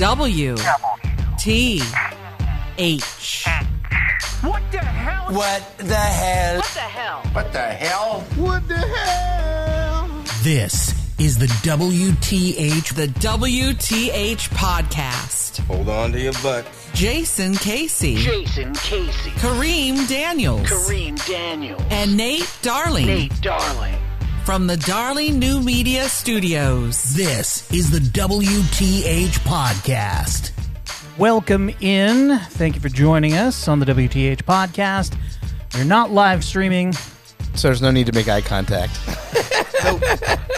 WTH. What the hell? What the hell? What the hell? What the hell? What the hell? This is the WTH. The WTH podcast. Hold on to your butts. Jason Casey. Jason Casey. Kareem Daniels. Kareem Daniels. And Nate Darling. Nate Darling. From the Darling New Media Studios. This is the WTH podcast. Welcome in. Thank you for joining us on the WTH podcast. We're not live streaming. So there's no need to make eye contact.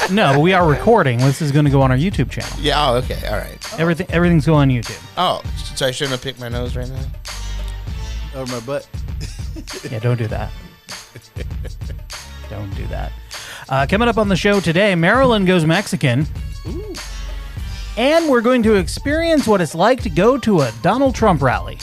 No, but we are recording. This is going to go on our YouTube channel. Yeah, oh, okay, all right. Everything's going on YouTube. Oh, so I shouldn't have picked my nose right now? Over my butt. Yeah, don't do that. Don't do that. Coming up on the show today, Maryland goes Mexican. Ooh. And we're going to experience what it's like to go to a Donald Trump rally.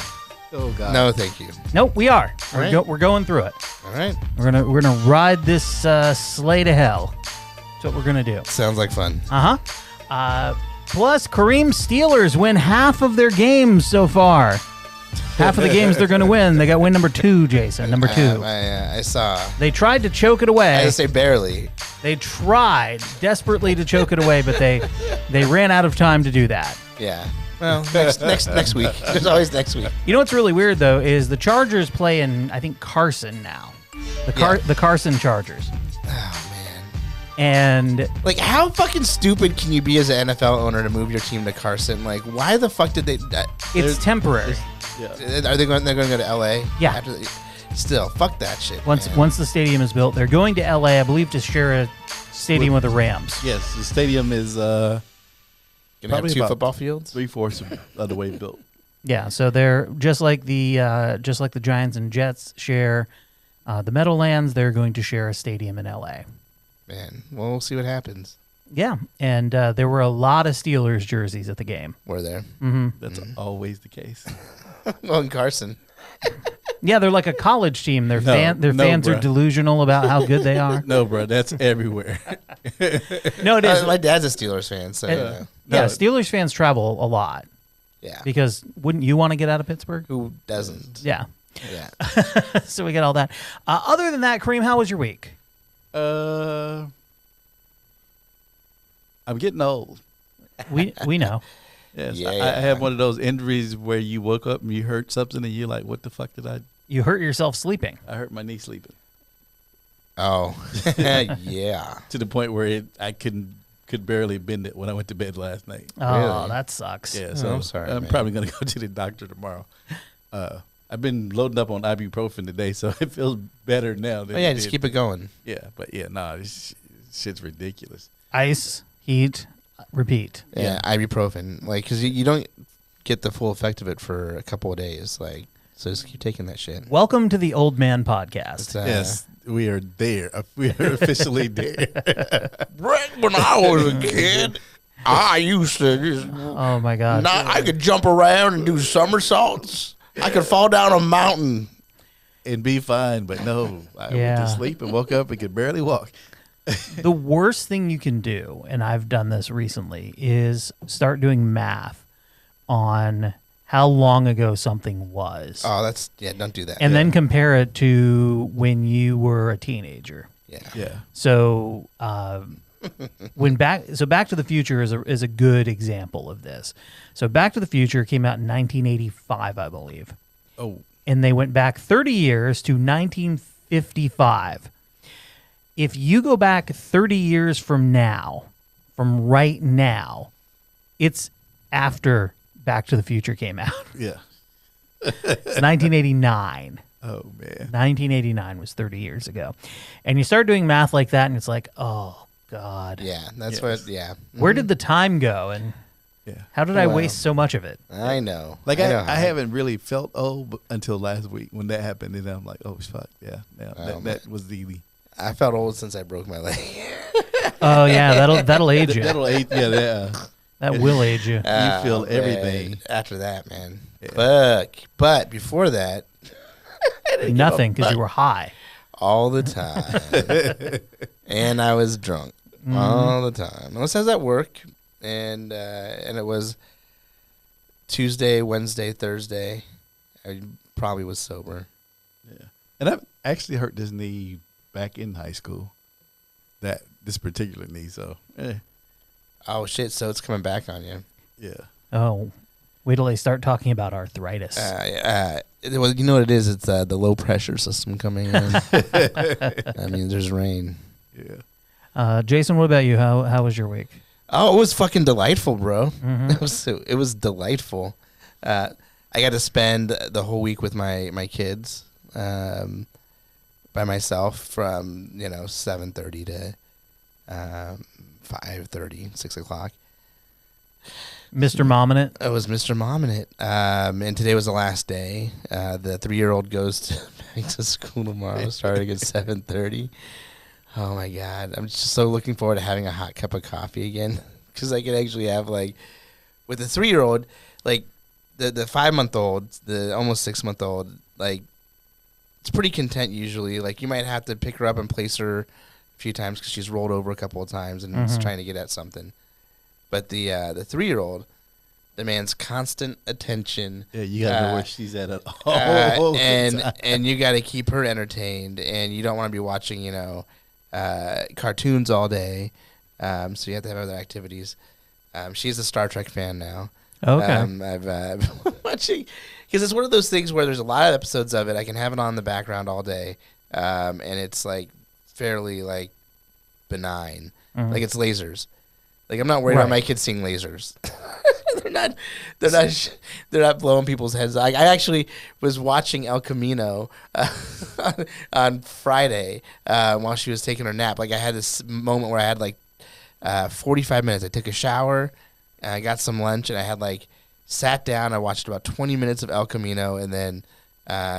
Oh, God. No, thank you. Nope, we are. All right. We're going through it. All right. We're gonna ride this sleigh to hell. That's what we're gonna do. Sounds like fun. Plus, Kareem's Steelers win half of their games so far. Half of the games they're gonna win. They got win number 2, Jason. Number 2. I saw. They tried to choke it I away. say barely. They tried desperately to choke it away, but they ran out of time to do that. Yeah. Well, next week. There's always next week. You know what's really weird though is the Chargers play in I think Carson now. The Carson Chargers. Oh man. And Like, how fucking stupid can you be as an NFL owner to move your team to Carson? Like, why the fuck did they? it's temporary. Are they going? They're going to go to LA? Yeah. Still, fuck that shit. Once the stadium is built, they're going to LA, I believe, to share a stadium with the Rams. Yes, the stadium is Gonna have probably 2 about football fields. 3/4 of the way built. Yeah, so they're just like the Giants and Jets share the Meadowlands. They're going to share a stadium in LA. Man, well, we'll see what happens. Yeah, and there were a lot of Steelers jerseys at the game. We're there. Mm-hmm. That's always the case. Well, in Carson. Yeah, they're like a college team. Their No, fans are bruh. delusional about how good they are. No, bro, that's everywhere. No, it is. My dad's a Steelers fan, so Yeah, Steelers fans travel a lot yeah. because wouldn't you want to get out of Pittsburgh? Who doesn't? Yeah. Yeah. So we get all that. Other than that, Kareem, how was your week? I'm getting old. We know. Yes, Yeah. I have one of those injuries where you woke up and you hurt something and you're like, what the fuck did I? You hurt yourself sleeping. I hurt my knee sleeping Oh, yeah. to the point where I could barely bend it when I went to bed last night. Oh, Really? that sucks. Yeah, so I'm sorry, I'm man. probably gonna go to the doctor tomorrow. I've been loading up on ibuprofen today, so it feels better now. Than Oh, yeah, it just did. keep it going. Yeah, but yeah, this shit's ridiculous. Ice, heat, repeat. Yeah, ibuprofen. Like, because you don't get the full effect of it for a couple of days. Like, so just keep taking that shit. Welcome to the Old Man Podcast. It's, Yes, we are there. We are officially there. Right when I was a kid, I used to just Oh my God. I could jump around and do somersaults. I could fall down a mountain. And be fine, but no. I went Yeah. to sleep and woke up and could barely walk. The worst thing you can do, and I've done this recently, is start doing math on how long ago something was. Oh, don't do that. and then compare it to when you were a teenager. yeah. Yeah. So Back to the Future is a good example of this. So Back to the Future came out in 1985, I believe, Oh, and they went back 30 years to 1955. If you go back 30 years from right now, it's after Back to the Future came out. yeah. It's 1989. Oh, man. 1989 was 30 years ago. And you start doing math like that, and it's like, oh, God. Yeah, that's Yes. what, yeah. Where did the time go, and Yeah. how did I Wow. waste so much of it? I know. Like, I, know I how- haven't really felt old until last week when that happened. And I'm like, oh, fuck. Yeah. That was the. I felt old since I broke my leg. Oh, yeah, that'll age you. That'll age. Yeah. That will age you. Oh, feel man. everything. After that, man. Fuck. But before that, Nothing, because you were high. all the time. And I was drunk all the time. Unless I was at work, and it was Tuesday, Wednesday, Thursday, I probably was sober. Yeah. And I've actually hurt this knee back in high school. This particular knee, so Oh shit! So it's coming back on you. yeah. Oh, wait till they start talking about arthritis. Well, you know what it is? It's the low pressure system coming in. I mean, there's rain. Yeah. Jason, what about you? How was your week? Oh, it was fucking delightful, bro. Mm-hmm. It was delightful. I got to spend the whole week with my kids, by myself from 7:30 to 5:30, 6 o'clock. Mr. Mom in it? It was Mr. Mom in it. And today was the last day. The 3-year-old goes back to school tomorrow, starting at 7:30. Oh, my God. I'm just so looking forward to having a hot cup of coffee again. Because I can actually have, like, with the 3-year-old, like, the 5-month-old, the almost 6-month-old, like, it's pretty content usually. Like, you might have to pick her up and place her a few times because she's rolled over a couple of times and is trying to get at something. But the 3-year-old demands constant attention. Yeah, you gotta know where she's at all. And you got to keep her entertained, and you don't want to be watching, cartoons all day. So you have to have other activities. She's a Star Trek fan now. Okay. I've been watching because it's one of those things where there's a lot of episodes of it. I can have it on in the background all day, and it's like fairly like benign. Like it's lasers. Like I'm not worried about my kids seeing lasers. They're not blowing people's heads. I actually was watching El Camino on Friday while she was taking her nap. Like I had this moment where I had like 45 minutes. I took a shower, and I got some lunch, and I had like sat down. I watched about 20 minutes of El Camino, and then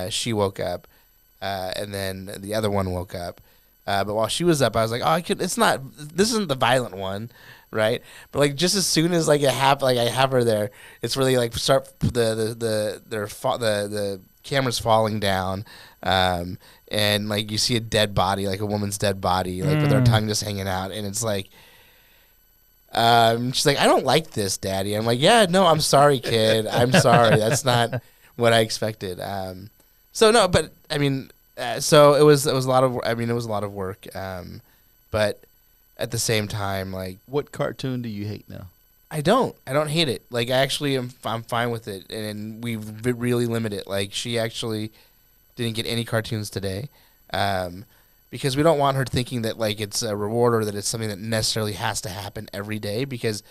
she woke up, and then the other one woke up. But while she was up, I was like, "Oh, this isn't the violent one, right?" But like, just as soon as like I have her there, it's really like the camera's falling down, and like you see a dead body, like a woman's dead body, like with her tongue just hanging out, and it's like, she's like, "I don't like this, Daddy." I'm like, "Yeah, no, I'm sorry, kid. I'm sorry. That's not what I expected." So no, but I mean. So it was a lot of. I mean, it was a lot of work. But at the same time, like, What cartoon do you hate now? I don't hate it. Like, I'm fine with it, and we've really limited it. Like, she actually didn't get any cartoons today, because we don't want her thinking that like it's a reward or that it's something that necessarily has to happen every day, because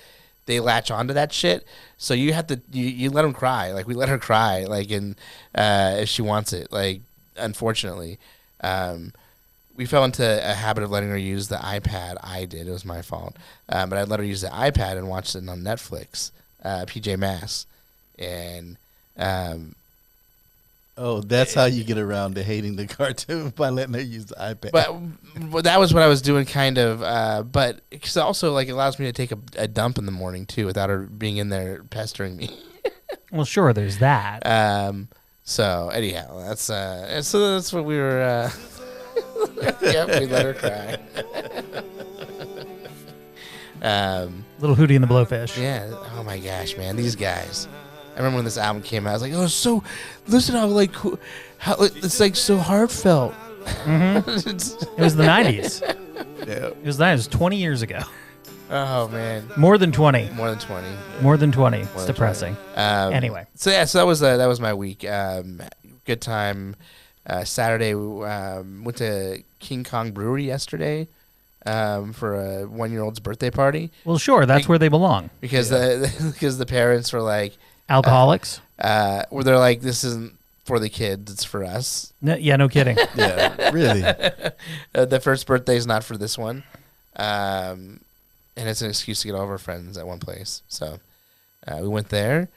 they latch onto that shit. So you have to you let them cry. Like we let her cry. Like if she wants it. Like. Unfortunately, we fell into a habit of letting her use the iPad. I did. It was my fault. But I'd let her use the iPad and watch it on Netflix, PJ Masks. And that's how you get around to hating the cartoon, by letting her use the iPad. But that was what I was doing, kind of. But because also like it allows me to take a dump in the morning too, without her being in there pestering me. Well, sure, there's that. So anyhow, that's what we were. Yep, we let her cry. Little Hootie and the Blowfish. Yeah. Oh my gosh, man, these guys. I remember when this album came out. I was like, oh, listen how it's like so heartfelt. It was the 90s. Yeah. It was the 90s, 20 years ago. Oh man. More than 20. More than 20. More than 20. It's depressing. Anyway. So that was my week. Good time. Saturday, went to King Kong Brewery yesterday for a 1-year-old's birthday party. Well, sure, that's where they belong. Because the parents were like alcoholics. Where they're like, this isn't for the kids, it's for us. No kidding. Yeah, really. The first birthday is not for this one. And it's an excuse to get all of our friends at one place. So we went there.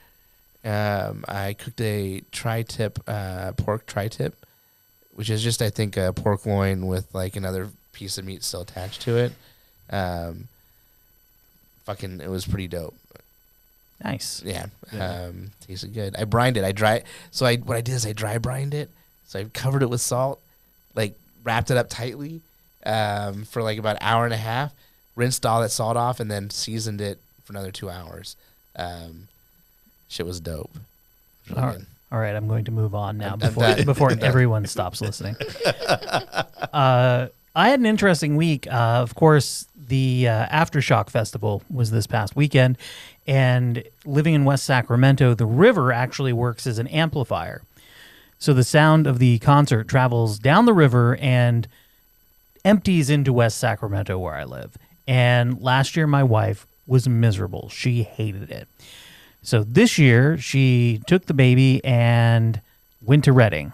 I cooked a tri-tip, pork tri-tip, which is just, I think, a pork loin with like another piece of meat still attached to it. It was pretty dope. Nice. Yeah. Tasted good. I brined it. What I did is I dry brined it. So I covered it with salt, like wrapped it up tightly for like about an hour and a half. Rinsed all that salt off and then seasoned it for another 2 hours. Shit was dope. It was All really right. good. All right, I'm going to move on now I'm before done. before everyone stops listening. I had an interesting week. Of course, the Aftershock Festival was this past weekend, and living in West Sacramento, the river actually works as an amplifier. So the sound of the concert travels down the river and empties into West Sacramento, where I live. And last year, my wife was miserable. She hated it. So this year, she took the baby and went to Reading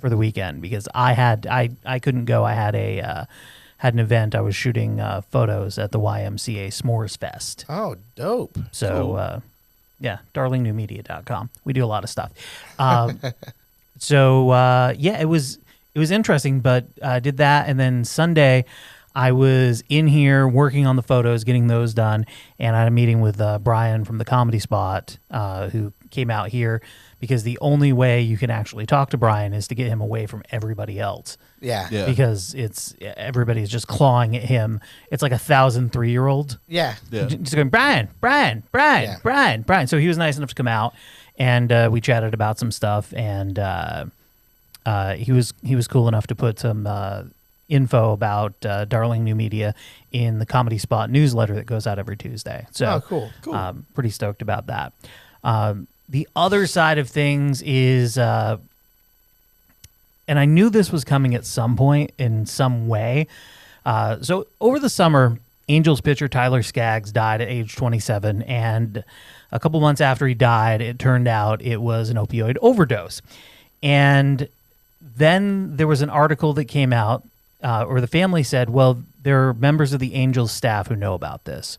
for the weekend because I couldn't go. I had an event. I was shooting photos at the YMCA S'mores Fest. Oh, dope. So yeah, darlingnewmedia.com. We do a lot of stuff. Yeah, it was interesting, but I did that, and then Sunday I was in here working on the photos, getting those done, and I had a meeting with Brian from the Comedy Spot, who came out here because the only way you can actually talk to Brian is to get him away from everybody else. Yeah. Yeah. Because everybody's just clawing at him. It's like 1,003-year-old. Yeah. Yeah. Just going, Brian. Yeah. So he was nice enough to come out, and we chatted about some stuff, and he was cool enough to put some info about Darling New Media in the Comedy Spot newsletter that goes out every Tuesday. So Oh, cool. pretty stoked about that. The other side of things is, and I knew this was coming at some point in some way. So over the summer, Angels pitcher Tyler Skaggs died at age 27, and a couple months after he died, it turned out it was an opioid overdose. And then there was an article that came out, or the family said, well, there are members of the Angels staff who know about this.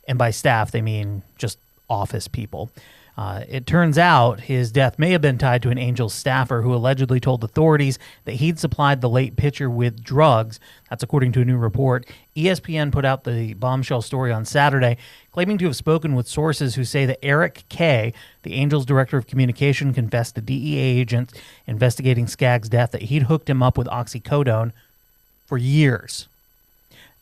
And by staff, they mean just office people. It turns out his death may have been tied to an Angels staffer who allegedly told authorities that he'd supplied the late pitcher with drugs. That's according to a new report. ESPN put out the bombshell story on Saturday, claiming to have spoken with sources who say that Eric Kay, the Angels director of communication, confessed to DEA agents investigating Skaggs' death that he'd hooked him up with oxycodone for years.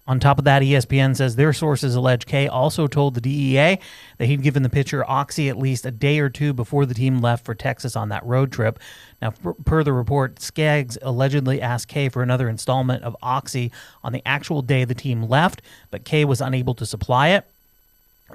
On top of that, ESPN says their sources allege Kay also told the DEA that he'd given the pitcher oxy at least a day or two before the team left for Texas on that road trip. Now, per the report, Skaggs allegedly asked Kay for another installment of oxy on the actual day the team left, but Kay was unable to supply it.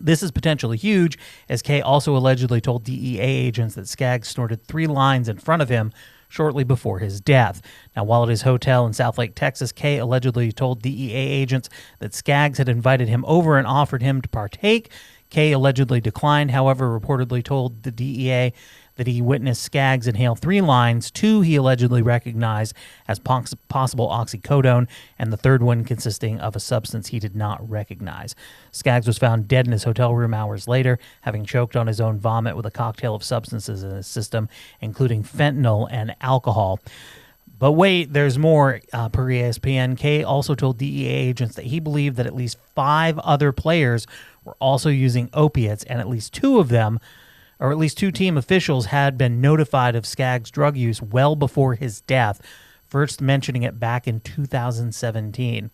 This is potentially huge, as Kay also allegedly told DEA agents that Skaggs snorted 3 lines in front of him shortly before his death. Now, while at his hotel in Southlake, Texas, Kay allegedly told DEA agents that Skaggs had invited him over and offered him to partake. Kay allegedly declined, however, reportedly told the DEA that he witnessed Skaggs inhale 3 lines, 2 he allegedly recognized as possible oxycodone, and the third one consisting of a substance he did not recognize. Skaggs was found dead in his hotel room hours later, having choked on his own vomit with a cocktail of substances in his system, including fentanyl and alcohol. But wait, there's more. Per ESPN, Kay also told DEA agents that he believed that at least 5 other players were also using opiates, and at least 2 of them, or at least 2 team officials, had been notified of Skaggs' drug use well before his death, first mentioning it back in 2017.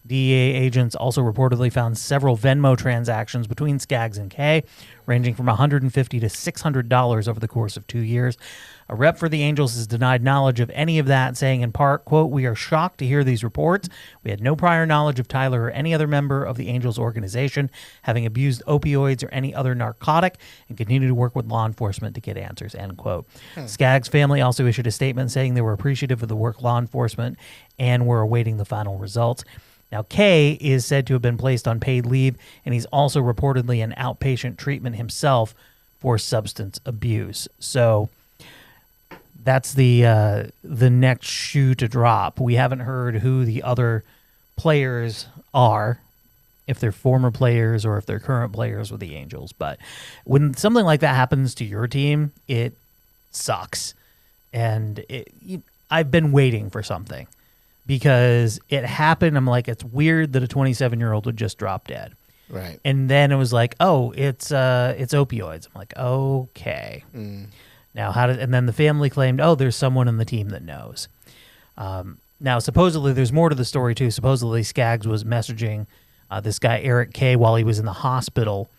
DEA agents also reportedly found several Venmo transactions between Skaggs and Kay, ranging from $150 to $600 over the course of 2 years. A rep for the Angels has denied knowledge of any of that, saying in part, quote, "We are shocked to hear these reports. We had no prior knowledge of Tyler or any other member of the Angels organization having abused opioids or any other narcotic, and continue to work with law enforcement to get answers," end quote. Skaggs' family also issued a statement saying they were appreciative of the work law enforcement and were awaiting the final results. Now, Kay is said to have been placed on paid leave, and he's also reportedly in outpatient treatment himself for substance abuse. So that's the next shoe to drop. We haven't heard who the other players are, if they're former players or if they're current players with the Angels. But when something like that happens to your team, it sucks. And I've been waiting for something because it happened. I'm like, it's weird that a 27-year-old would just drop dead. Right. And then it was like, oh, it's opioids. I'm like, okay. Now, and then the family claimed, oh, there's someone on the team that knows. Now, supposedly, there's more to the story, too. Supposedly, Skaggs was messaging this guy, Eric Kay, while he was in the hospital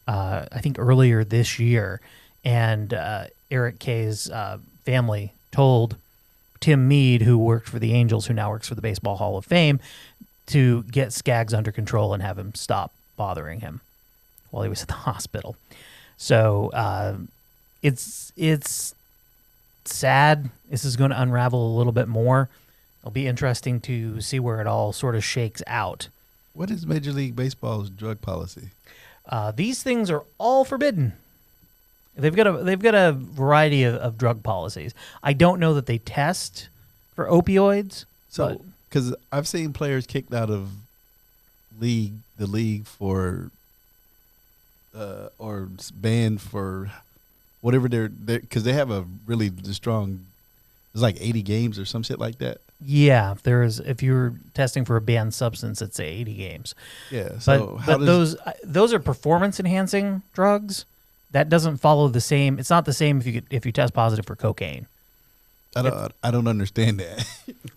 I think earlier this year, and Eric Kay's family told Tim Mead, who worked for the Angels, who now works for the Baseball Hall of Fame, to get Skaggs under control and have him stop bothering him while he was at the hospital. So it's sad. This is going to unravel a little bit more. It'll be interesting to see where it all sort of shakes out. What is Major League Baseball's drug policy? These things are all forbidden. They've got a variety of drug policies. I don't know that they test for opioids. So, because I've seen players kicked out of the league for, or banned for whatever they're because they have a really strong. It's like 80 games or some shit like that. Yeah, if you're testing for a banned substance, it's 80 games. Yeah, so but those are performance enhancing drugs. That doesn't follow the same. It's not the same if you test positive for cocaine. I don't understand that.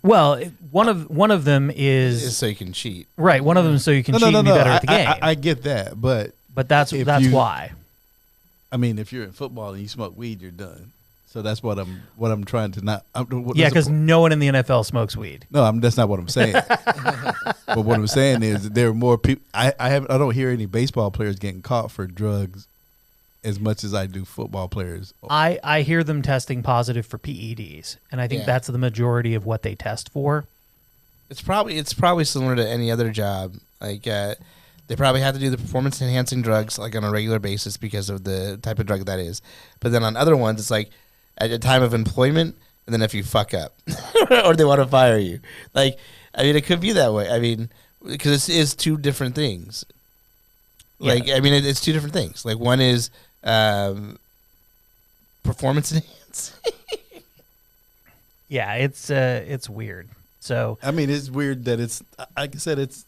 Well, one of them is so you can cheat. Right. One of them is so you can cheat and be better at the game. I get that, but that's why. I mean, if you're in football and you smoke weed, you're done. So that's what I'm trying to not. Yeah, because no one in the NFL smokes weed. No, that's not what I'm saying. But what I'm saying is that there are more people. I don't hear any baseball players getting caught for drugs as much as I do football players. I hear them testing positive for PEDs, and I think that's the majority of what they test for. It's probably similar to any other job. Like they probably have to do the performance enhancing drugs like on a regular basis because of the type of drug that is. But then on other ones, it's like at the time of employment, and then if you fuck up or they want to fire you. Like, I mean, it could be that way. I mean, because it is two different things. Like, I mean, it's two different things. Like, one is performance enhancing. Yeah, it's weird. So I mean, it's weird that it's. Like I said, it's.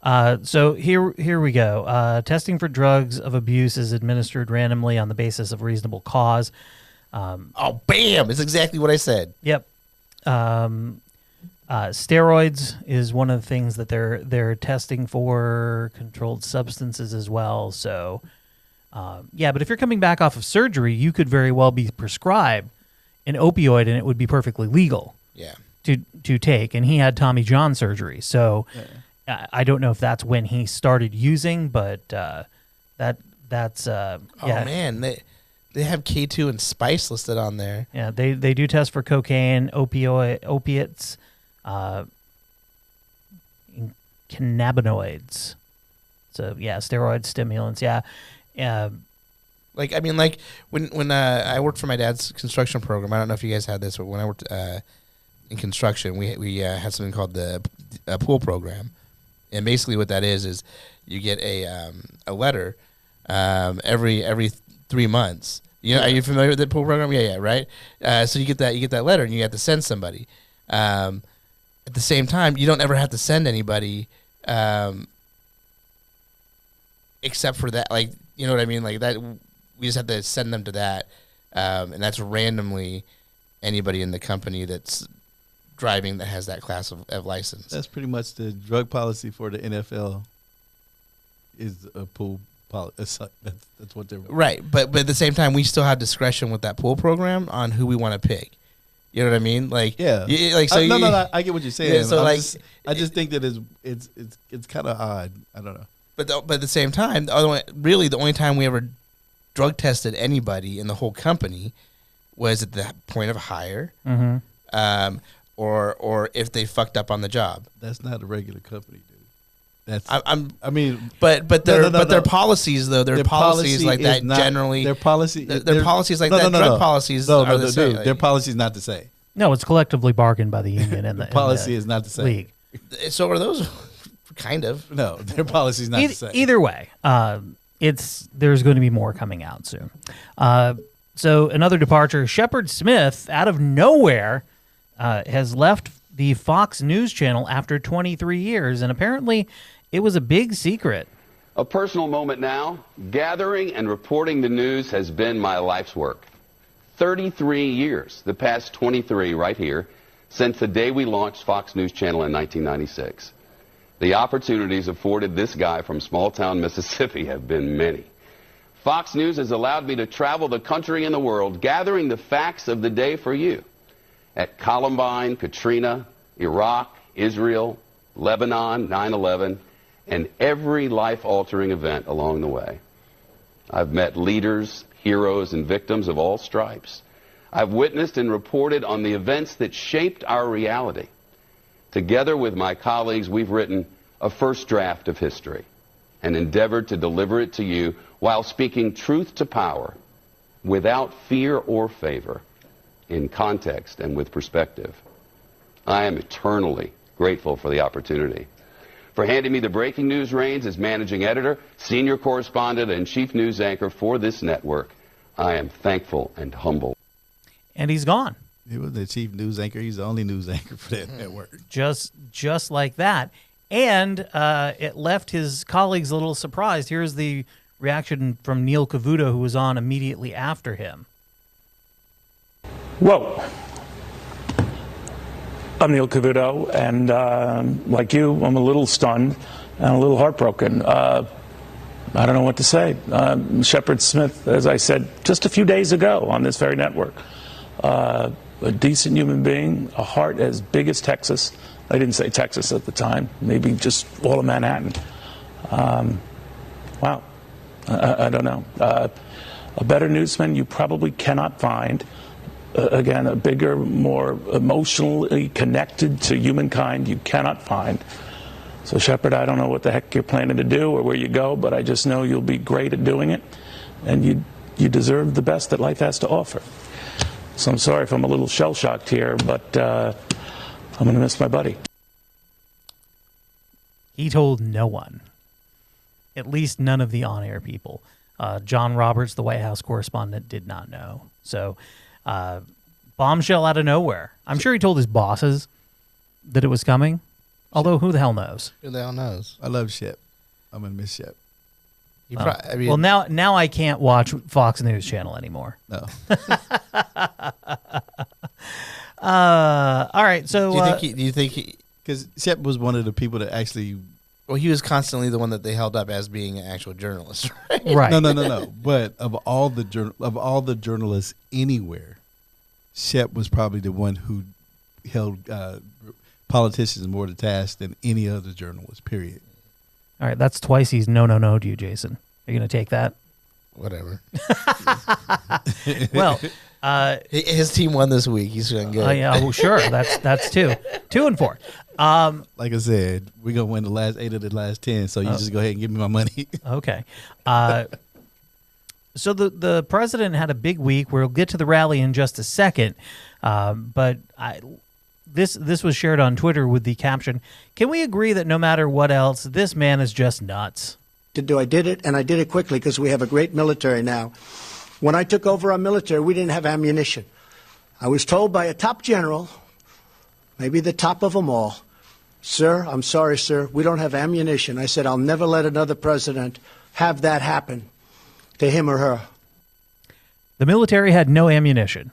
So here we go. Testing for drugs of abuse is administered randomly on the basis of reasonable cause. Oh, bam! It's exactly what I said. Yep. Steroids is one of the things that they're testing for, controlled substances as well. So, but if you're coming back off of surgery, you could very well be prescribed an opioid, and it would be perfectly legal. Yeah. To take, and he had Tommy John surgery, so. Yeah. I don't know if that's when he started using, but that's Oh man, they have K2 and Spice listed on there. Yeah, they do test for cocaine, opiates, cannabinoids. So yeah, steroids, stimulants. Yeah. Like I mean, like when I worked for my dad's construction program. I don't know if you guys had this, but when I worked in construction, we had something called the pool program. And basically, what that is you get a letter every 3 months. You know, are you familiar with the pool program? Yeah, right. So you get that letter, and you have to send somebody. At the same time, you don't ever have to send anybody, except for that. Like, you know what I mean? Like that, we just have to send them to that, and that's randomly anybody in the company that's driving that has that class of license. That's pretty much the drug policy for the NFL. Is a pool policy. That's what they're right. But at the same time, we still have discretion with that pool program on who we want to pick. You know what I mean? Like like so. No, I get what you're saying. Yeah, so I just think that it's kind of odd. I don't know. But at the same time, the only time we ever drug tested anybody in the whole company was at the point of hire. Mm-hmm. Or if they fucked up on the job. That's not a regular company, dude. That's but their policies though, their policies like that generally their policies like that drug policies are the same. Dude, their policy is not the same. No, it's collectively bargained by the union and the policy is not the same. League. So are those kind of. No, their policy is not the same. Either way, there's going to be more coming out soon. So another departure, Shepard Smith out of nowhere has left the Fox News channel after 23 years, and apparently it was a big secret. A personal moment now. Gathering and reporting the news has been my life's work. 33 years, the past 23 right here, since the day we launched Fox News Channel in 1996. The opportunities afforded this guy from small-town Mississippi have been many. Fox News has allowed me to travel the country and the world, gathering the facts of the day for you. At Columbine, Katrina, Iraq, Israel, Lebanon, 9/11, and every life-altering event along the way. I've met leaders, heroes, and victims of all stripes. I've witnessed and reported on the events that shaped our reality. Together with my colleagues, we've written a first draft of history and endeavored to deliver it to you while speaking truth to power, without fear or favor, in context and with perspective. I am eternally grateful for the opportunity. For handing me the breaking news reins as managing editor, senior correspondent, and chief news anchor for this network, I am thankful and humble. And he's gone. He was the chief news anchor. He's the only news anchor for that network. Just like that. And it left his colleagues a little surprised. Here's the reaction from Neil Cavuto, who was on immediately after him. Whoa. I'm Neil Cavuto, and like you, I'm a little stunned and a little heartbroken. I don't know what to say. Shepard Smith, as I said just a few days ago on this very network, a decent human being, a heart as big as Texas. I didn't say Texas at the time, maybe just all of Manhattan. Wow. I don't know. A better newsman you probably cannot find. Again, a bigger, more emotionally connected to humankind you cannot find. So, Shepard, I don't know what the heck you're planning to do or where you go, but I just know you'll be great at doing it, and you deserve the best that life has to offer. So I'm sorry if I'm a little shell-shocked here, but I'm going to miss my buddy. He told no one, at least none of the on-air people. John Roberts, the White House correspondent, did not know. So, bombshell out of nowhere. I'm sure he told his bosses that it was coming, although who the hell knows? Who the hell knows? I love Shep. I'm going to miss Shep. I mean, Well, now I can't watch Fox News Channel anymore. No. All right, so do you think he? Because Shep was one of the people that actually... Well, he was constantly the one that they held up as being an actual journalist, right? right? No. But of all the journalists anywhere, Shep was probably the one who held politicians more to task than any other journalist, period. All right, that's twice he's no-no-no to you, Jason. Are you going to take that? Whatever. Well, his team won this week. He's doing good. yeah, well, sure. That's 2 and 4. Like I said, we're going to win the last 8 of the last 10, so you just go ahead and give me my money. Okay. So the president had a big week. We'll get to the rally in just a second, but this was shared on Twitter with the caption, "Can we agree that no matter what else, this man is just nuts?" I did it, and I did it quickly because we have a great military now. When I took over our military, we didn't have ammunition. I was told by a top general, maybe the top of them all, "Sir, I'm sorry, sir, we don't have ammunition." I said, "I'll never let another president have that happen to him or her." The military had no ammunition.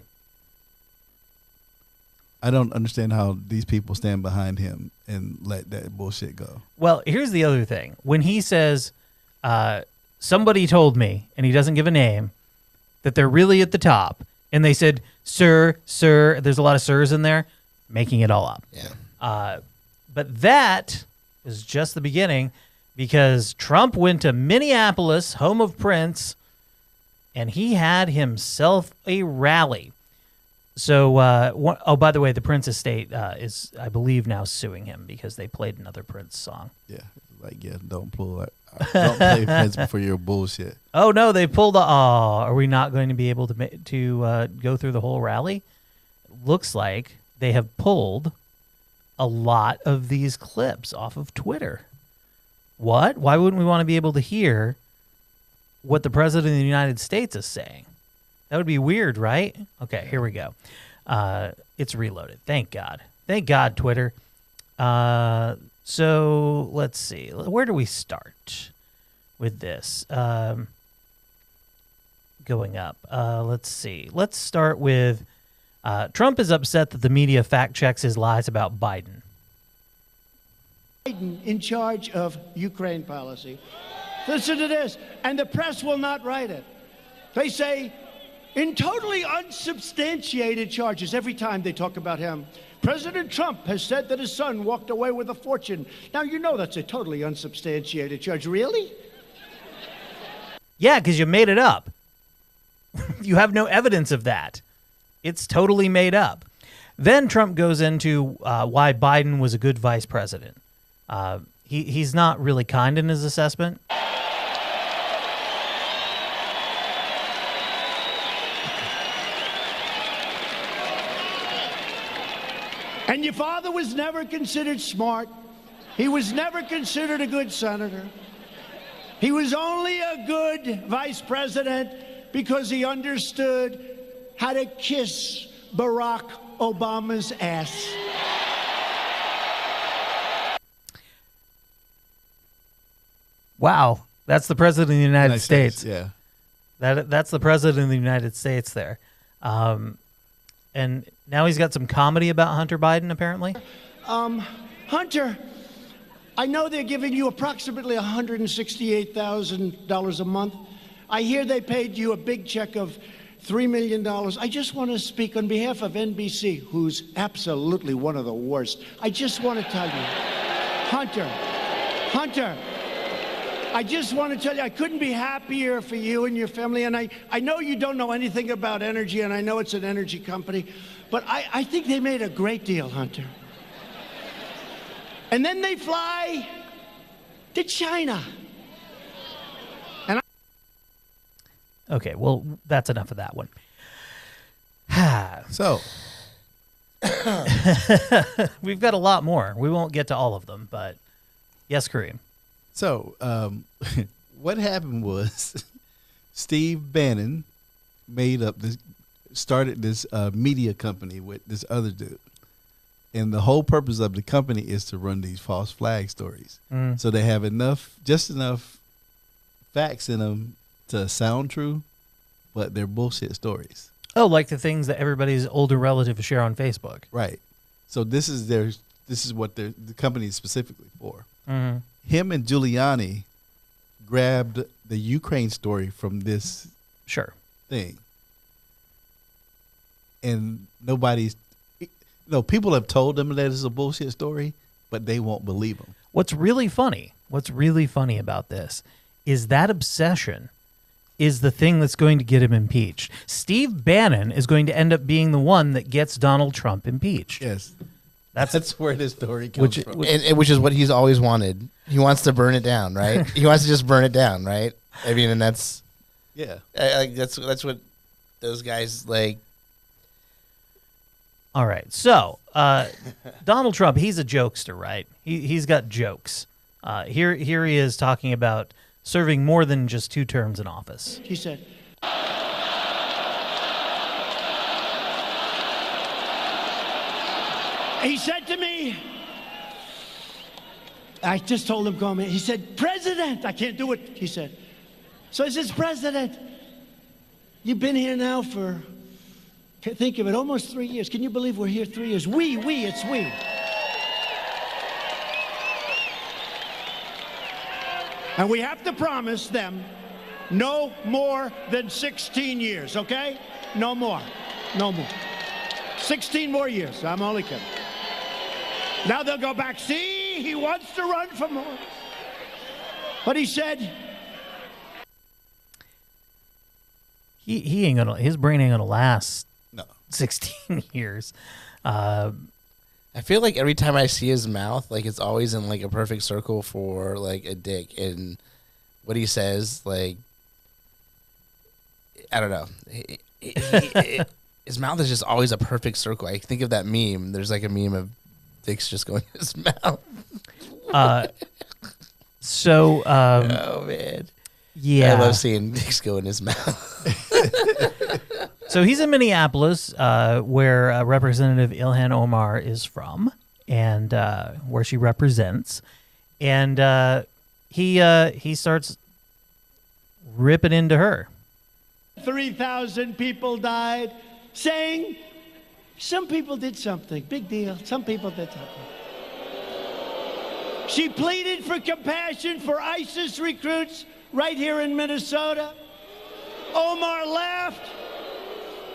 I don't understand how these people stand behind him and let that bullshit go. Well, here's the other thing. When he says, somebody told me, and he doesn't give a name, that they're really at the top, and they said, sir, there's a lot of sirs in there, making it all up. Yeah. But that is just the beginning, because Trump went to Minneapolis, home of Prince, and he had himself a rally. So, by the way, the Prince estate is, I believe, now suing him because they played another Prince song. Yeah, don't play Prince for your bullshit. Oh no, they pulled the. Oh, are we not going to be able to go through the whole rally? Looks like they have pulled a lot of these clips off of Twitter. What? Why wouldn't we want to be able to hear what the president of the United States is saying? That would be weird, right? Okay, here we go. It's reloaded. Thank God. Thank God, Twitter. So let's see. Where do we start with this? Going up. Let's see. Let's start with Trump is upset that the media fact checks his lies about Biden. Biden in charge of Ukraine policy. Listen to this, and the press will not write it. They say, in totally unsubstantiated charges, every time they talk about him, President Trump has said that his son walked away with a fortune. Now, you know that's a totally unsubstantiated charge. Really? Yeah, because you made it up. You have no evidence of that. It's totally made up. Then Trump goes into why Biden was a good vice president. He's not really kind in his assessment. And your father was never considered smart. He was never considered a good senator. He was only a good vice president because he understood how to kiss Barack Obama's ass. Wow, that's the president of the United States. Yeah. That's the president of the United States there. And now he's got some comedy about Hunter Biden, apparently. Hunter, I know they're giving you approximately $168,000 a month. I hear they paid you a big check of $3 million. I just want to speak on behalf of NBC, who's absolutely one of the worst. I just want to tell you, Hunter, I just want to tell you, I couldn't be happier for you and your family. And I know you don't know anything about energy, and I know it's an energy company, but I think they made a great deal, Hunter. And then they fly to China. Okay, well, that's enough of that one. So we've got a lot more. We won't get to all of them, but yes, Kareem. So, what happened was Steve Bannon started this media company with this other dude. And the whole purpose of the company is to run these false flag stories. So they have just enough facts in them to sound true, but they're bullshit stories. Oh, like the things that everybody's older relative share on Facebook. Right. So this is what the company is specifically for. Mm-hmm. Him and Giuliani grabbed the Ukraine story from this thing. And people have told them that it's a bullshit story, but they won't believe them. What's really funny about this is that obsession is the thing that's going to get him impeached. Steve Bannon is going to end up being the one that gets Donald Trump impeached. Yes. That's where this story comes from. Which is what he's always wanted. He wants to burn it down, right? He wants to just burn it down, right? I mean, and that's... Yeah. That's what those guys like... All right, so Donald Trump, he's a jokester, right? He's got jokes. Here he is talking about serving more than just 2 terms in office. He said, to me, I just told him, go, man. He said, President, I can't do it, he said. So I says, President, you've been here now for... Think of it, almost 3 years. Can you believe we're here 3 years? It's we. And we have to promise them no more than 16 years, okay? No more. 16 more years. I'm only kidding. Now they'll go back. See, he wants to run for more. But he said... He ain't gonna... His brain ain't gonna last... 16 years. I feel like every time I see his mouth, like it's always in like a perfect circle for like a dick, and what he says, like I don't know, his mouth is just always a perfect circle. I think of that meme. There's like a meme of dicks just going in his mouth. Oh man, yeah, I love seeing dicks go in his mouth. So he's in Minneapolis, where Representative Ilhan Omar is from, and where she represents. And he starts ripping into her. 3,000 people died, saying some people did something. Big deal. Some people did something. She pleaded for compassion for ISIS recruits right here in Minnesota. Omar laughed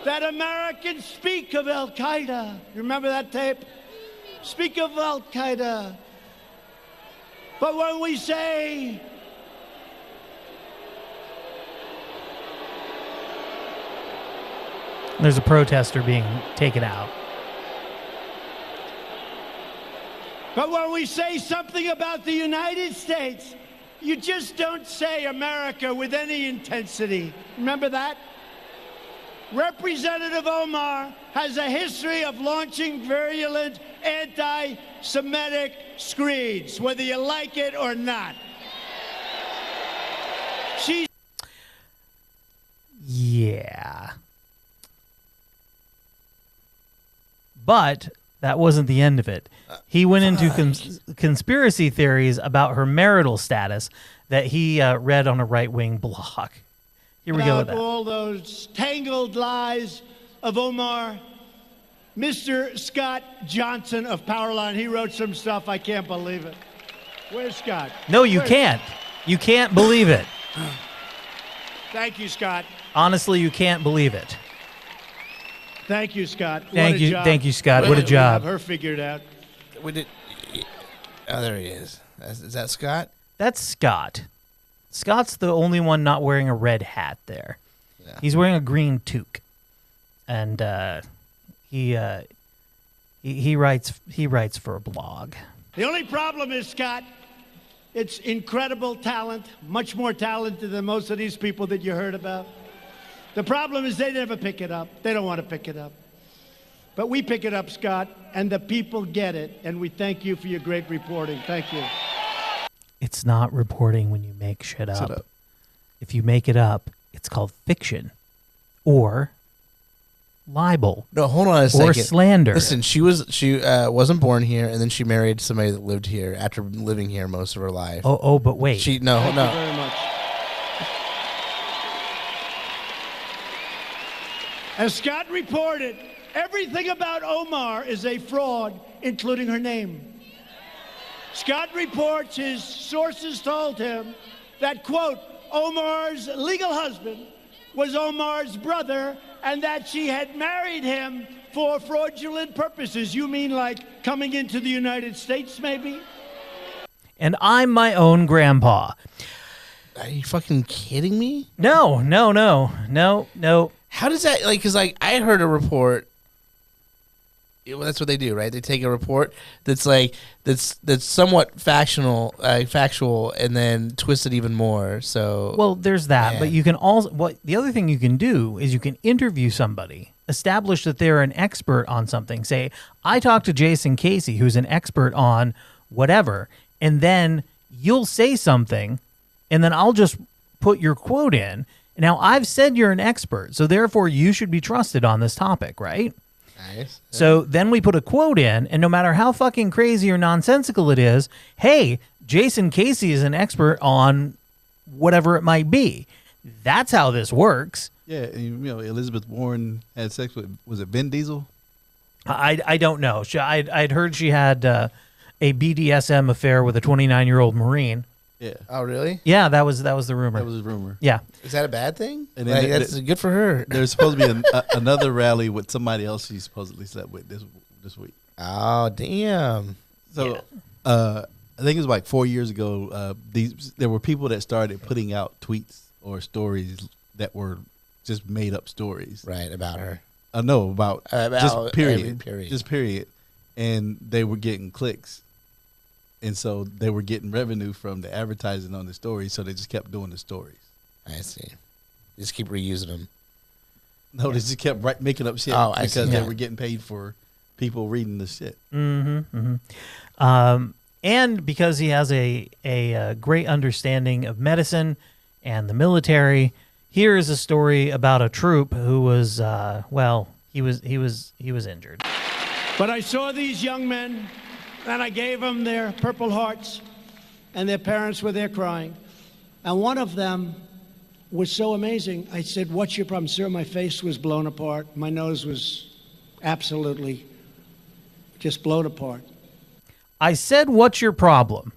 that Americans speak of Al-Qaeda. You remember that tape? Speak of Al-Qaeda. But when we say There's a protester being taken out. But when we say something about the United States, you just don't say America with any intensity. Remember that? Representative Omar has a history of launching virulent anti-Semitic screeds, whether you like it or not. She's Yeah. But that wasn't the end of it. He went into conspiracy theories about her marital status that he read on a right-wing blog. Here we go with that. all those tangled lies of Omar. Mr. Scott Johnson of Powerline, he wrote some stuff. I can't believe it. Where's Scott? No, you can't. You can't believe it. Thank you, Scott. Honestly, you can't believe it. Thank you, Scott. Thank you, Scott. What a We job. have her figured out. We did. Oh, there he is. Is that Scott? That's Scott. Scott's the only one not wearing a red hat there. Yeah. He's wearing a green toque, and he writes for a blog. The only problem is, Scott, it's incredible talent, much more talented than most of these people that you heard about. The problem is they never pick it up. They don't want to pick it up. But we pick it up, Scott, and the people get it, and we thank you for your great reporting. Thank you. It's not reporting when you make shit up. If you make it up, it's called fiction or libel. No, hold on a second. Or slander. Listen, she wasn't born here, and then she married somebody that lived here after living here most of her life. Oh, but wait. Thank you very much. As Scott reported, everything about Omar is a fraud, including her name. Scott reports his sources told him that, quote, Omar's legal husband was Omar's brother and that she had married him for fraudulent purposes. You mean like coming into the United States, maybe? And I'm my own grandpa. Are you fucking kidding me? No. How does that, like, because, like, I heard a report. Well, that's what they do, right? They take a report that's like that's somewhat factual, and then twist it even more. So, Well, there's that, Yeah. but you can also the other thing you can do is you can interview somebody, establish that they're an expert on something. Say, I talked to Jason Casey, who's an expert on whatever, and then you'll say something, and then I'll just put your quote in. Now, I've said you're an expert, so therefore you should be trusted on this topic, right? nice. So then we put a quote in, and no matter how fucking crazy or nonsensical it is, hey, Jason Casey is an expert on whatever it might be. That's how this works. Yeah, and, you know, Elizabeth Warren had sex with, was it Vin Diesel? I don't know. I'd heard she had a BDSM affair with a 29-year-old Marine. Yeah. Oh, really? Yeah, that was the rumor. That was a rumor. Yeah. Is that a bad thing? And then That's good for her. There's supposed to be another rally with somebody else she supposedly slept with this week. Oh, damn. So I think it was like 4 years ago. There were people that started putting out tweets or stories that were just made up stories. Right, about her. No, about just period. Period. Just period. And they were getting clicks. And so they were getting revenue from the advertising on the stories, so they just kept doing the stories. I see. Just keep reusing them. No, they just kept making up shit I see. because they Yeah. were getting paid for people reading the shit. And because he has a great understanding of medicine and the military, here is a story about a troop who was he was injured. But I saw these young men, and I gave them their Purple Hearts, and their parents were there crying. And one of them was so amazing. I said, "What's your problem, sir?" My face was blown apart. My nose was absolutely just blown apart. I said, "What's your problem?"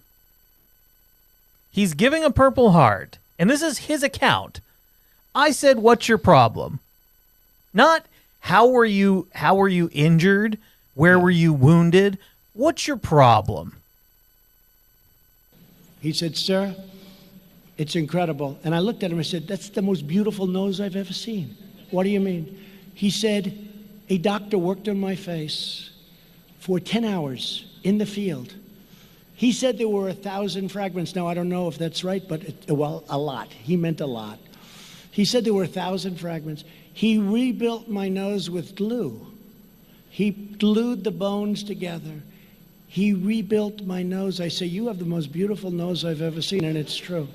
He's giving a Purple Heart, and this is his account. I said, "What's your problem?" Not how were you injured? Where were you wounded? What's your problem? He said, "Sir, it's incredible." And I looked at him and said, "That's the most beautiful nose I've ever seen." "What do you mean?" He said, "A doctor worked on my face for 10 hours in the field. He said there were 1,000 fragments." Now, I don't know if that's right, but, a lot. He meant a lot. He said there were 1,000 fragments. He rebuilt my nose with glue. He glued the bones together. He rebuilt my nose. I say, "You have the most beautiful nose I've ever seen," and it's true.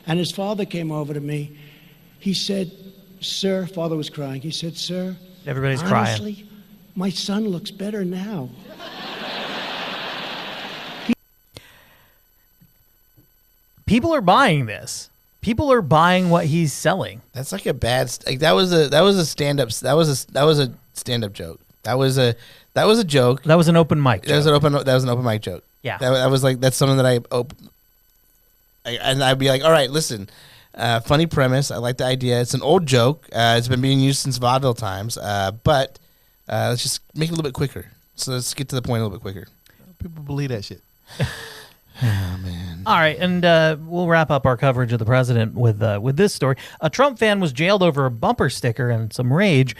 And his father came over to me. He said, "Sir," father was crying. He said, "Sir, Everybody's honestly, crying. my son looks better now." People are buying this. People are buying what he's selling. That's like a bad. That was a stand up. That was a stand up joke. That was a joke. That was an open mic joke. That was an open mic joke. Yeah. That was like, that's something that and I'd be like, all right, listen, funny premise. I like the idea. It's an old joke. It's been being used since vaudeville times. But let's just make it a little bit quicker. So let's get to the point a little bit quicker. People believe that shit. Oh, man. All right, and we'll wrap up our coverage of the president with this story. A Trump fan was jailed over a bumper sticker and some rage.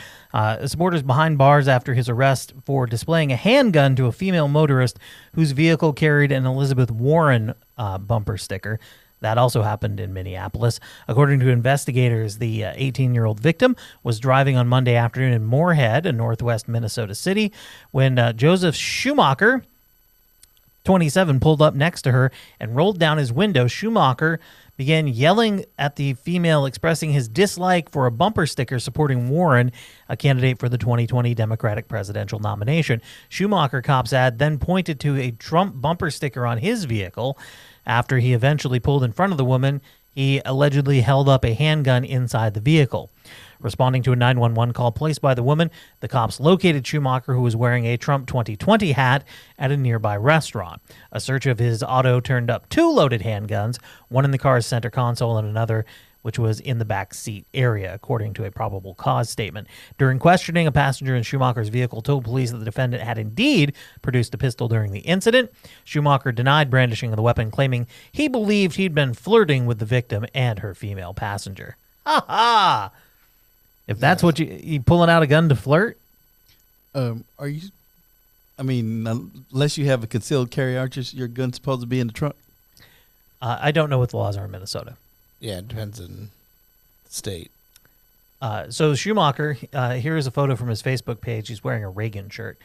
Supporters behind bars after his arrest for displaying a handgun to a female motorist whose vehicle carried an Elizabeth Warren bumper sticker. That also happened in Minneapolis. According to investigators, the 18-year-old victim was driving on Monday afternoon in Moorhead, in northwest Minnesota City, when Joseph Schumacher, 27, pulled up next to her and rolled down his window. Schumacher began yelling at the female, expressing his dislike for a bumper sticker supporting Warren, a candidate for the 2020 Democratic presidential nomination. Schumacher, cops add, then pointed to a Trump bumper sticker on his vehicle. After he eventually pulled in front of the woman, he allegedly held up a handgun inside the vehicle. Responding to a 911 call placed by the woman, the cops located Schumacher, who was wearing a Trump 2020 hat, at a nearby restaurant. A search of his auto turned up 2 loaded handguns, one in the car's center console and another which was in the back seat area, according to a probable cause statement. During questioning, a passenger in Schumacher's vehicle told police that the defendant had indeed produced a pistol during the incident. Schumacher denied brandishing of the weapon, claiming he believed he'd been flirting with the victim and her female passenger. Ha ha! If that's what you pulling out a gun to flirt? Are you? I mean, unless you have a concealed carry, aren't your gun supposed to be in the trunk? I don't know what the laws are in Minnesota. Yeah, it depends on the state. So Schumacher, here's a photo from his Facebook page. He's wearing a Reagan shirt.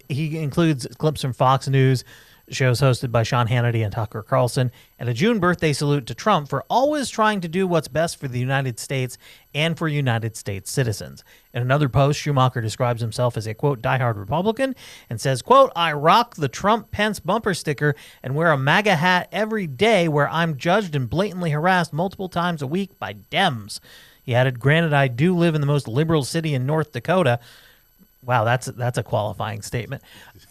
He includes clips from Fox News, shows hosted by Sean Hannity and Tucker Carlson, and a June birthday salute to Trump for always trying to do what's best for the United States and for United States citizens. In another post, Schumacher describes himself as a, quote, diehard Republican and says, quote, "I rock the Trump-Pence bumper sticker and wear a MAGA hat every day where I'm judged and blatantly harassed multiple times a week by Dems." He added, "Granted, I do live in the most liberal city in North Dakota." Wow, that's a qualifying statement.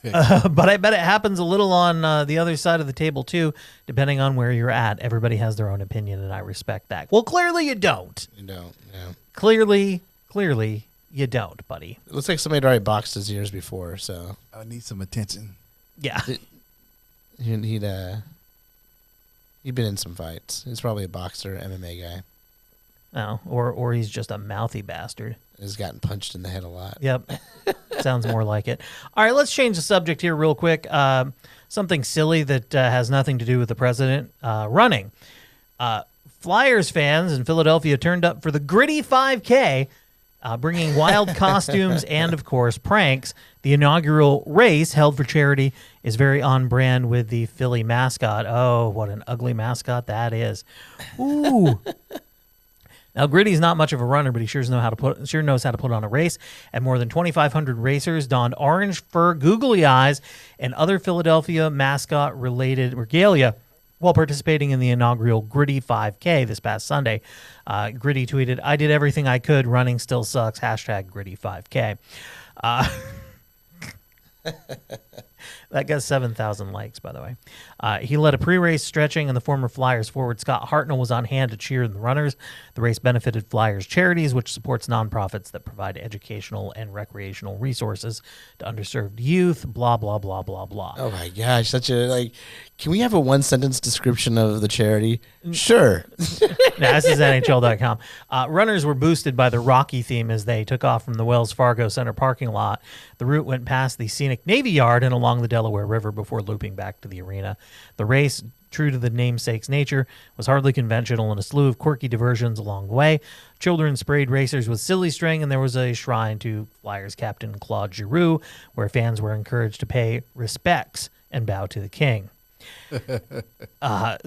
But I bet it happens a little on the other side of the table, too, depending on where you're at. Everybody has their own opinion, and I respect that. Well, clearly you don't. You don't, yeah. Clearly you don't, buddy. It looks like somebody had already boxed his ears before, so. I need some attention. Yeah. He'd been in some fights. He's probably a boxer, MMA guy. Oh, or he's just a mouthy bastard. Has gotten punched in the head a lot. Yep. Sounds more like it. All right, let's change the subject here real quick. Something silly that has nothing to do with the president running. Flyers fans in Philadelphia turned up for the Gritty 5K, bringing wild costumes and, of course, pranks. The inaugural race, held for charity, is very on brand with the Philly mascot. Oh, what an ugly mascot that is. Ooh. Now, Gritty's not much of a runner, but he sure knows how to put on a race. And more than 2,500 racers donned orange fur, googly eyes, and other Philadelphia mascot-related regalia while participating in the inaugural Gritty 5K this past Sunday. Gritty tweeted, "I did everything I could. Running still sucks. # Gritty 5K." That got 7,000 likes, by the way. He led a pre-race stretching, and the former Flyers forward Scott Hartnell was on hand to cheer the runners. The race benefited Flyers Charities, which supports nonprofits that provide educational and recreational resources to underserved youth, blah, blah, blah, blah, blah. Oh, my gosh. Can we have a one-sentence description of the charity? Sure. Now, this is NHL.com. Runners were boosted by the Rocky theme as they took off from the Wells Fargo Center parking lot. The route went past the scenic Navy Yard and along the Delaware River before looping back to the arena. The race, true to the namesake's nature, was hardly conventional and a slew of quirky diversions along the way. Children sprayed racers with silly string, and there was a shrine to Flyers captain Claude Giroux, where fans were encouraged to pay respects and bow to the king.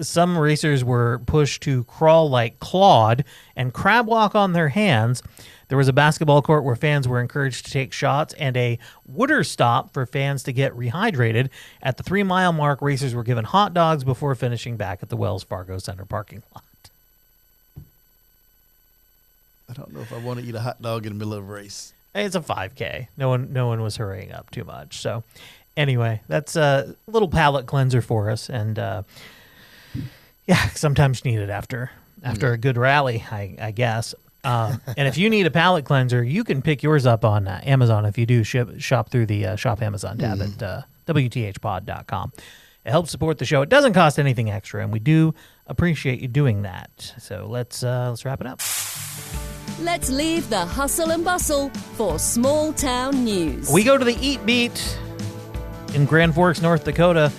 Some racers were pushed to crawl like Claude and crab walk on their hands. There was a basketball court where fans were encouraged to take shots and a water stop for fans to get rehydrated. At the 3-mile mark, racers were given hot dogs before finishing back at the Wells Fargo Center parking lot. I don't know if I want to eat a hot dog in the middle of a race. It's a 5K. No one was hurrying up too much. So anyway, that's a little palate cleanser for us. And sometimes needed after a good rally, I guess. And if you need a palate cleanser, you can pick yours up on Amazon if you do shop through the Shop Amazon tab at WTHpod.com. It helps support the show. It doesn't cost anything extra, and we do appreciate you doing that. So let's wrap it up. Let's leave the hustle and bustle for small town news. We go to the Eat Beat in Grand Forks, North Dakota.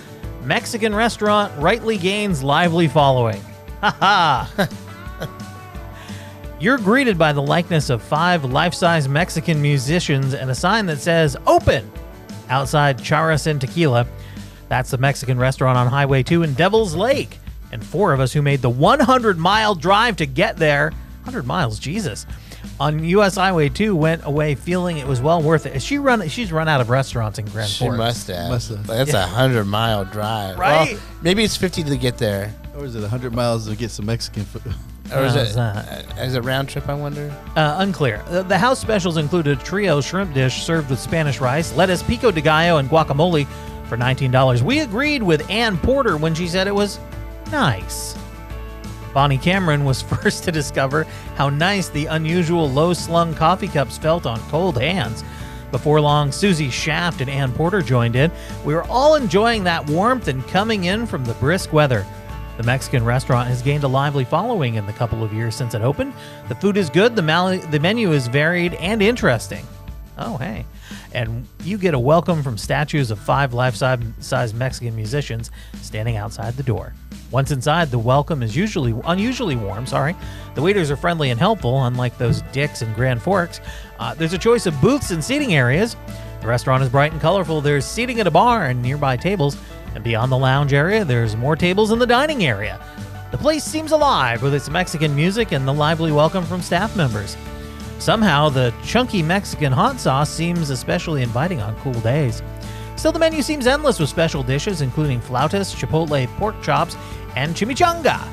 Mexican restaurant rightly gains lively following. Ha ha! You're greeted by the likeness of 5 life-size Mexican musicians and a sign that says, "Open!" outside Charas and Tequila. That's the Mexican restaurant on Highway 2 in Devil's Lake. And 4 of us who made the 100-mile drive to get there, 100 miles, Jesus, on U.S. Highway 2 went away feeling it was well worth it. She's run out of restaurants in Grand Forks. She must have. That's a 100-mile drive. Right? Well, maybe it's 50 to get there. Or is it 100 miles to get some Mexican food? Or is it a round trip, I wonder? Unclear. The house specials included a trio shrimp dish served with Spanish rice, lettuce, pico de gallo, and guacamole for $19. We agreed with Ann Porter when she said it was nice. Bonnie Cameron was first to discover how nice the unusual low-slung coffee cups felt on cold hands. Before long, Susie Shaft and Ann Porter joined in. We were all enjoying that warmth and coming in from the brisk weather. The Mexican restaurant has gained a lively following in the couple of years since it opened. The food is good, the menu is varied and interesting. Oh, hey. And you get a welcome from statues of 5 life-size Mexican musicians standing outside the door. Once inside, the welcome is unusually warm. The waiters are friendly and helpful, unlike those dicks in Grand Forks. There's a choice of booths and seating areas. The restaurant is bright and colorful. There's seating at a bar and nearby tables. And beyond the lounge area, there's more tables in the dining area. The place seems alive with its Mexican music and the lively welcome from staff members. Somehow, the chunky Mexican hot sauce seems especially inviting on cool days. Still, the menu seems endless with special dishes, including flautas, chipotle pork chops, and chimichanga.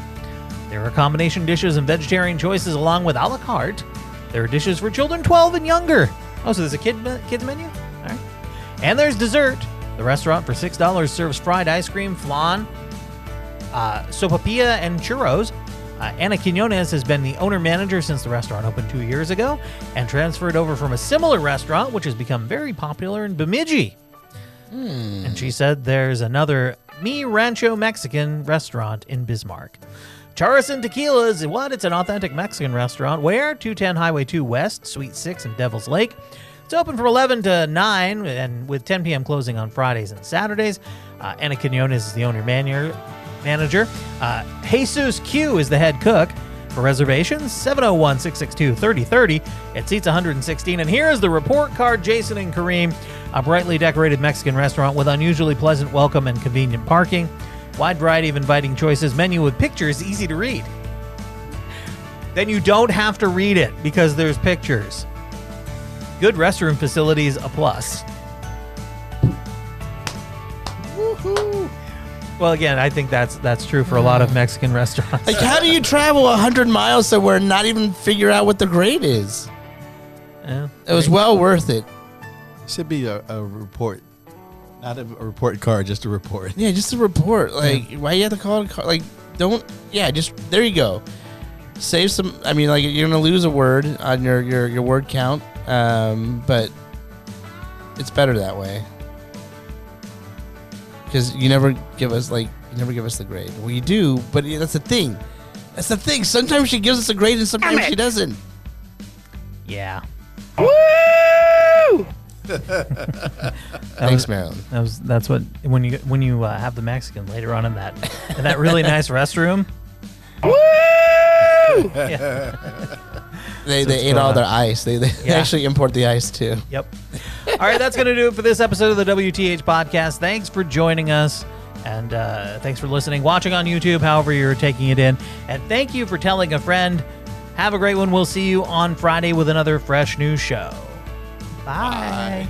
There are combination dishes and vegetarian choices along with a la carte. There are dishes for children 12 and younger. Oh, so there's a kids menu? All right. And there's dessert. The restaurant for $6 serves fried ice cream, flan, sopapilla, and churros. Ana Quinones has been the owner-manager since the restaurant opened 2 years ago and transferred over from a similar restaurant, which has become very popular in Bemidji. And she said there's another Mi Rancho Mexican restaurant in Bismarck. Charas and Tequila is what? It's an authentic Mexican restaurant. Where? 210 Highway 2 West, Suite 6 in Devil's Lake. It's open from 11 to 9 and with 10 p.m. closing on Fridays and Saturdays. Ana Quinones is the owner-manager. Jesus Q is the head cook. For reservations, 701-662-3030. It seats 116. And here is the report card, Jason and Kareem. A brightly decorated Mexican restaurant with unusually pleasant welcome and convenient parking. Wide variety of inviting choices. Menu with pictures, easy to read. Then you don't have to read it because there's pictures. Good restroom facilities, a plus. Woohoo! Well, again, I think that's true for a lot of Mexican restaurants. Like, how do you travel 100 miles somewhere and not even figure out what the grade is? Yeah. It was well worth it. Should be a report Not a report card, just a report. Yeah, just a report. Like, why you have to call it a card? Like, don't. Yeah, just there you go. Save some. I mean, like, you're gonna lose a word on your word count, but it's better that way because you never give us the grade. Well, you do, but that's the thing. That's the thing. Sometimes she gives us a grade, and sometimes she doesn't. Yeah. Woo! Thanks, Marilyn. That's what when you have the Mexican later on in that really nice restroom. Woo! Yeah. They ate all their ice. They actually import the ice too. Yep. All right, that's going to do it for this episode of the WTH podcast. Thanks for joining us, and thanks for listening, watching on YouTube, however you're taking it in, and thank you for telling a friend. Have a great one. We'll see you on Friday with another fresh new show. Bye.